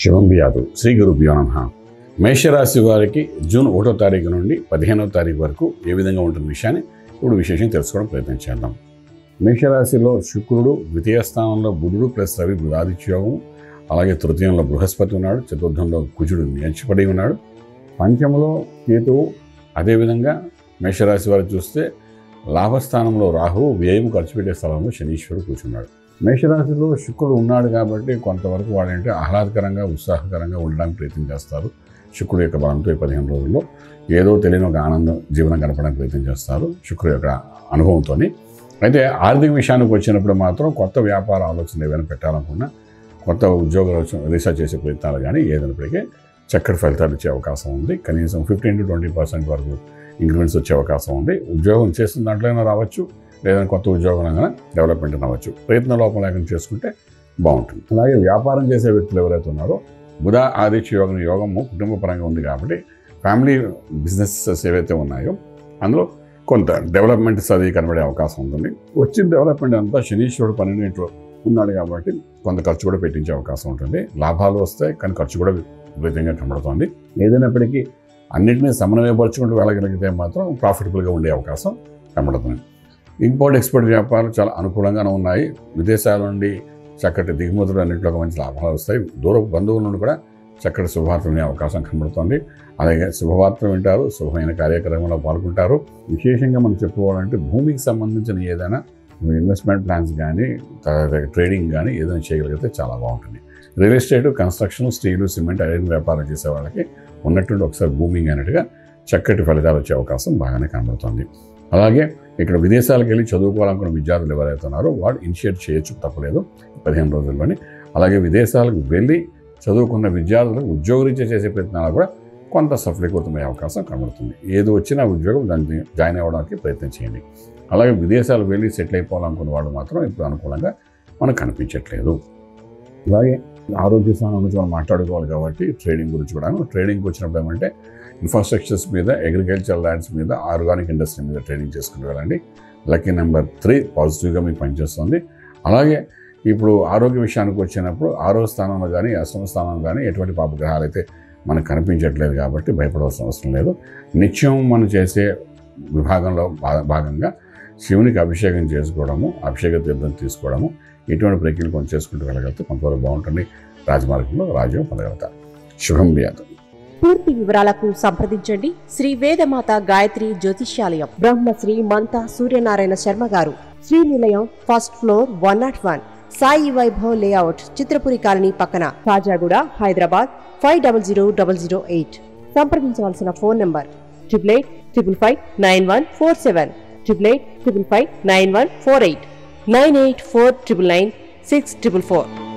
శుభం బియాదు శ్రీ గురుభ్యో నమః. మేషరాశి వారికి జూన్ 1వ తారీఖు నుండి 15వ తారీఖు వరకు ఏ విధంగా ఉంటుంది విషయాన్ని ఇప్పుడు విశేషం తెలుసుకోవడం ప్రయత్నం చేద్దాం. మేషరాశిలో శుక్రుడు, ద్వితీయ స్థానంలో బుధుడు ప్లస్ రవి బుధాదిత్య యోగం, అలాగే తృతీయంలో బృహస్పతి ఉన్నాడు, చతుర్థంలో కుజుడు నిలిచిపడి ఉన్నాడు, పంచమలో కేతువు, అదేవిధంగా మేషరాశి వారు చూస్తే లాభస్థానంలో రాహువు, వ్యయం ఖర్చు పెట్టే స్థలంలో శనీశ్వరుడు కూర్చున్నాడు. మేషరాశిలో శుక్రుడు ఉన్నాడు కాబట్టి కొంతవరకు వాళ్ళంటే ఆహ్లాదకరంగా ఉత్సాహకరంగా ఉండడానికి ప్రయత్నం చేస్తారు. శుక్రుడు యొక్క బలంతో ఈ 15 రోజుల్లో ఏదో తెలియని ఒక ఆనందం జీవనం గడపడానికి ప్రయత్నం చేస్తారు శుక్రుడు యొక్క అనుభవంతో. అయితే ఆర్థిక విషయానికి వచ్చినప్పుడు మాత్రం కొత్త వ్యాపార ఆలోచనలు ఏమైనా పెట్టాలనుకున్నా, కొత్త ఉద్యోగాలు రీసెర్చ్ చేసే ప్రయత్నాలు కానీ ఏదైనప్పటికీ చక్కటి ఫలితాలు ఇచ్చే అవకాశం ఉంది. కనీసం 15 to 20% వరకు ఇంక్రిమెంట్స్ వచ్చే అవకాశం ఉంది. ఉద్యోగం చేస్తున్న దాంట్లోనే రావచ్చు, లేదా కొత్త ఉద్యోగంగా డెవలప్మెంట్ అవ్వచ్చు. ప్రయత్న లోపం లేకుండా చేసుకుంటే బాగుంటుంది. అలాగే వ్యాపారం చేసే వ్యక్తులు ఎవరైతే ఉన్నారో బుధ ఆదిత్య యోగము కుటుంబ పరంగా ఉంది కాబట్టి ఫ్యామిలీ బిజినెసెస్ ఏవైతే ఉన్నాయో అందులో కొంత డెవలప్మెంట్స్ అది కనబడే అవకాశం ఉంటుంది. వచ్చిన డెవలప్మెంట్ అంతా శనీశ్వరుడు 12 ఉన్నాడు కాబట్టి కొంత ఖర్చు కూడా పెట్టించే అవకాశం ఉంటుంది. లాభాలు వస్తాయి కానీ ఖర్చు కూడా విపరీతంగా కనబడుతుంది. ఏదైనప్పటికీ అన్నింటినీ సమన్వయపరుచుకుంటూ వెళ్ళగలిగితే మాత్రం ప్రాఫిటబుల్గా ఉండే అవకాశం కనబడుతుంది. ఇంపోర్ట్ ఎక్స్పోర్ట్ వ్యాపారాలు చాలా అనుకూలంగానే ఉన్నాయి. విదేశాల నుండి చక్కటి దిగుమతులు అన్నింటిలో మంచి లాభాలు వస్తాయి. దూర బంధువుల నుండి కూడా చక్కటి శుభవార్తలు వినే అవకాశం కనబడుతుంది. అలాగే శుభవార్తలు వింటారు, శుభమైన కార్యక్రమంలో పాల్గొంటారు. విశేషంగా మనం చెప్పుకోవాలంటే భూమికి సంబంధించిన ఏదైనా ఇన్వెస్ట్మెంట్ ప్లాన్స్ కానీ ట్రేడింగ్ కానీ ఏదైనా చేయగలిగితే చాలా బాగుంటుంది. Real estate, construction, steel, cement, iron వ్యాపారం చేసే వాళ్ళకి ఉన్నట్టుండి ఒకసారి బూమింగ్ అయినట్టుగా చక్కటి ఫలితాలు వచ్చే అవకాశం బాగానే కనబడుతుంది. అలాగే ఇక్కడ విదేశాలకు వెళ్ళి చదువుకోవాలనుకున్న విద్యార్థులు ఎవరైతే ఉన్నారో వాళ్ళు ఇనిషియేట్ చేయొచ్చు, తప్పలేదు 15 రోజుల్లోనే. అలాగే విదేశాలకు వెళ్ళి చదువుకున్న విద్యార్థులకు ఉద్యోగరీత్యా చేసే ప్రయత్నాలు కూడా కొంత సఫలీకృతమయ్యే అవకాశం కనబడుతుంది. ఏది వచ్చినా ఉద్యోగం దాన్ని జాయిన్ అవ్వడానికి ప్రయత్నం చేయండి. అలాగే విదేశాలకు వెళ్ళి సెటిల్ అయిపోవాలనుకున్న వాళ్ళు మాత్రం ఇప్పుడు అనుకూలంగా మనకు కనిపించట్లేదు. అలాగే ఆరోగ్య స్థానం గురించి మనం మాట్లాడుకోవాలి కాబట్టి ట్రేడింగ్ గురించి కూడా, ట్రేడింగ్కి వచ్చినప్పుడు ఏమంటే ఇన్ఫ్రాస్ట్రక్చర్స్ మీద, అగ్రికల్చర్ ల్యాండ్స్ మీద, ఆర్గానిక్ ఇండస్ట్రీ మీద ట్రేడింగ్ చేసుకుని వెళ్ళండి. లక్కీ నెంబర్ 3 పాజిటివ్గా మీకు పనిచేస్తుంది. అలాగే ఇప్పుడు ఆరోగ్య విషయానికి వచ్చినప్పుడు 6వ స్థానంలో కానీ 8వ స్థానంలో కానీ ఎటువంటి పాపగ్రహాలు అయితే మనకు కనిపించట్లేదు కాబట్టి భయపడవలసిన అవసరం లేదు. నిత్యం మనం చేసే విభాగంలో భాగంగా శివునికి అభిషేకం చేసుకోవడము, అభిషేక తీర్థం తీసుకోవడము, ఇటువంటి ప్రక్రియలు కొంచెం చేసుకుంటూ వెళ్ళగలిగితే కొంతవరకు బాగుంటుంది. రాజమార్గంలో రాజ్యం పొందగలుగుతారు. శుభం బియాదు. పూర్తి వివరాలకు సంప్రదించండి శ్రీ వేదమాత గాయత్రి జ్యోతిష్యాలయం, బ్రహ్మశ్రీ మంతా సూర్యనారాయణ శర్మ గారు, Srinilayam, first floor, 101, Sai Vaibhav layout, Chitrapuri colony పక్కన, కాజాగూడ, హైదరాబాద్ 500008. సంప్రదించవలసిన ఫోన్ నంబర్ 8855559147, 8855559148, 9849996644.